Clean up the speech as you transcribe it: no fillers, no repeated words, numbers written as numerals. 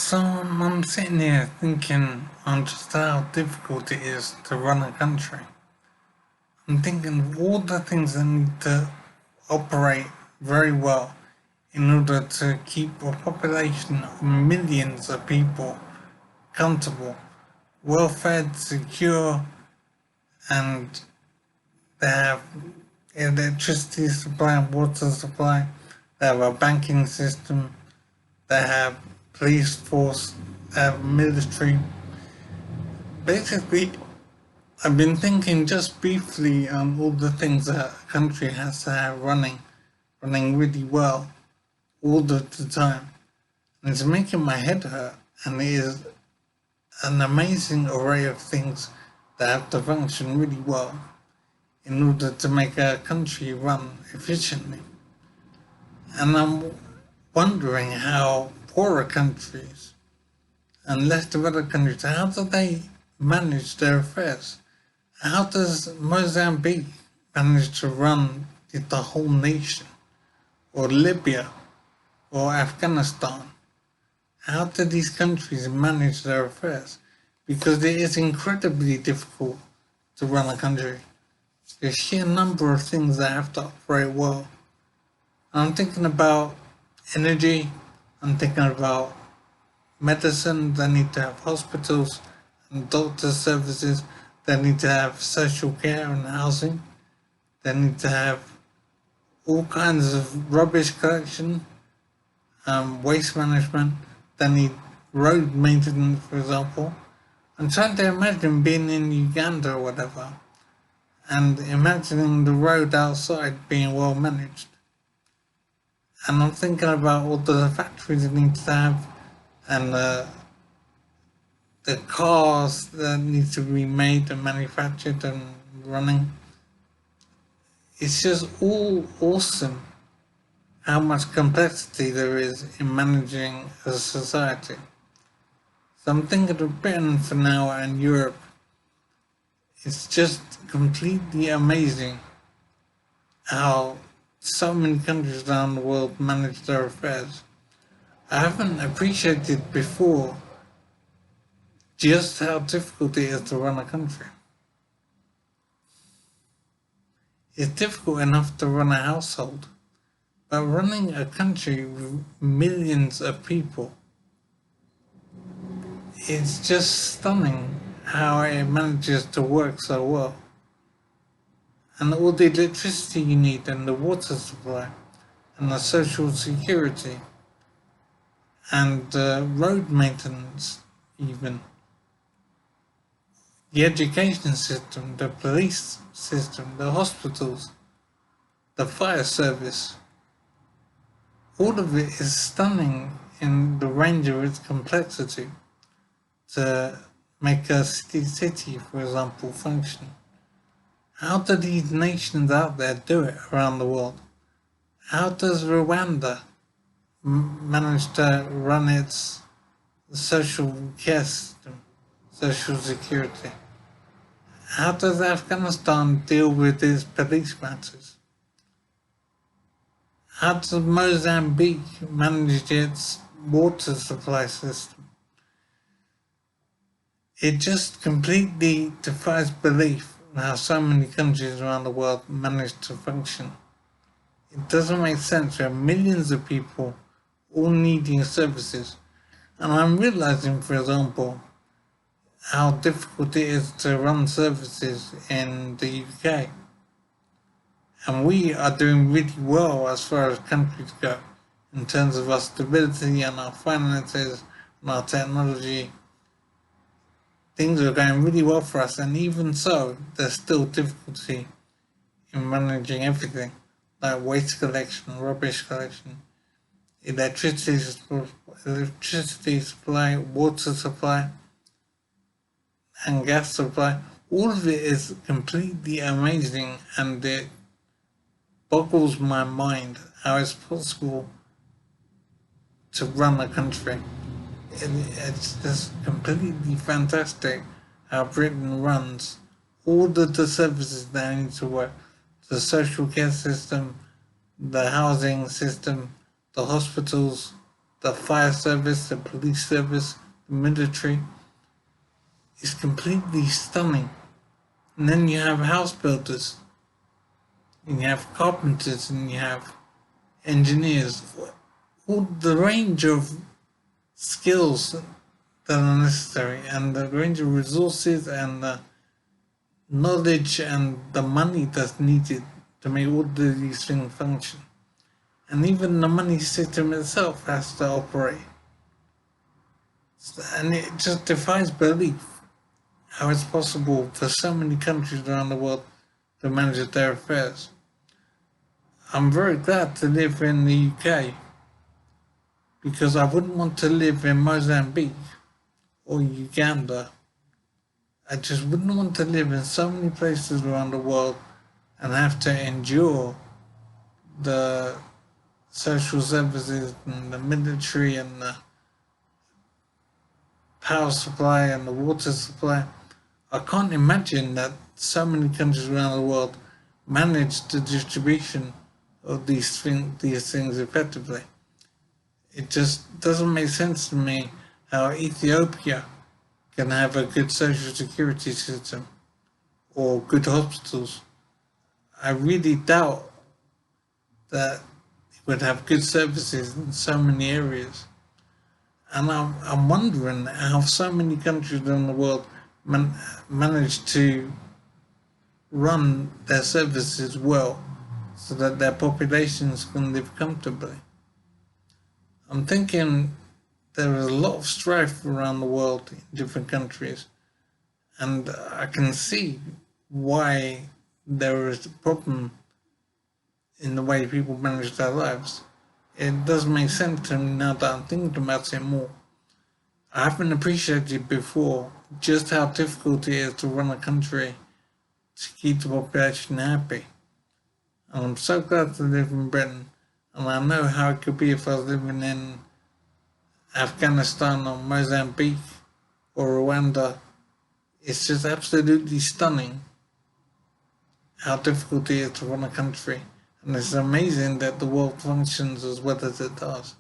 So I'm sitting here thinking on just how difficult it is to run a country. I'm thinking of all the things that need to operate very well in order to keep a population of millions of people comfortable, well fed, secure, and they have electricity supply and water supply, they have a banking system, they have police force, they have military. Basically, I've been thinking just briefly on all the things that a country has to have running really well all the time. And it's making my head hurt, and it is an amazing array of things that have to function really well in order to make a country run efficiently. And I'm wondering how poorer countries and less developed countries, how do they manage their affairs? How does Mozambique manage to run the whole nation? Or Libya? Or Afghanistan? How do these countries manage their affairs? Because it is incredibly difficult to run a country. There's a sheer number of things that have to operate well. I'm thinking about energy, I'm thinking about medicine, they need to have hospitals and doctor services, they need to have social care and housing, they need to have all kinds of rubbish collection, waste management, they need road maintenance, for example. I'm trying to imagine being in Uganda or whatever, and imagining the road outside being well managed. And I'm thinking about all the factories it needs to have, and the cars that need to be made and manufactured and running. It's just all awesome how much complexity there is in managing a society. So I'm thinking of Britain for now and Europe. It's just completely amazing how so many countries around the world manage their affairs. I haven't appreciated before just how difficult it is to run a country. It's difficult enough to run a household, but running a country with millions of people, it's just stunning how it manages to work so well. And all the electricity you need, and the water supply, and the social security, and road maintenance, even the education system, the police system, the hospitals, the fire service. All of it is stunning in the range of its complexity to make a city, for example, function. How do these nations out there do it around the world? How does Rwanda manage to run its social care system, social security? How does Afghanistan deal with its police matters? How does Mozambique manage its water supply system? It just completely defies belief how so many countries around the world manage to function. It doesn't make sense. We have millions of people all needing services. And I'm realizing, for example, how difficult it is to run services in the UK. And we are doing really well as far as countries go in terms of our stability and our finances and our technology. Things are going really well for us, and even so, there's still difficulty in managing everything, like waste collection, rubbish collection, electricity supply, water supply, and gas supply. All of it is completely amazing, and it boggles my mind how it's possible to run a country. It's just completely fantastic how Britain runs all the services that need to work. The social care system, the housing system, the hospitals, the fire service, the police service, the military is completely stunning. And then you have house builders, and you have carpenters, and you have engineers. All the range of skills that are necessary, and the range of resources, and the knowledge, and the money that's needed to make all of these things function. And even the money system itself has to operate. And it just defies belief how it's possible for so many countries around the world to manage their affairs. I'm very glad to live in the UK because I wouldn't want to live in Mozambique or Uganda. I just wouldn't want to live in so many places around the world and have to endure the social services and the military and the power supply and the water supply. I can't imagine that so many countries around the world manage the distribution of these things effectively. It just doesn't make sense to me how Ethiopia can have a good social security system or good hospitals. I really doubt that it would have good services in so many areas. And I'm wondering how so many countries around the world manage to run their services well so that their populations can live comfortably. I'm thinking there is a lot of strife around the world in different countries, and I can see why there is a problem in the way people manage their lives. It does make sense to me now that I'm thinking about it more. I haven't appreciated before just how difficult it is to run a country to keep the population happy. And I'm so glad to live in Britain, and I know how it could be if I was living in Afghanistan or Mozambique or Rwanda. It's just absolutely stunning how difficult it is to run a country. And it's amazing that the world functions as well as it does.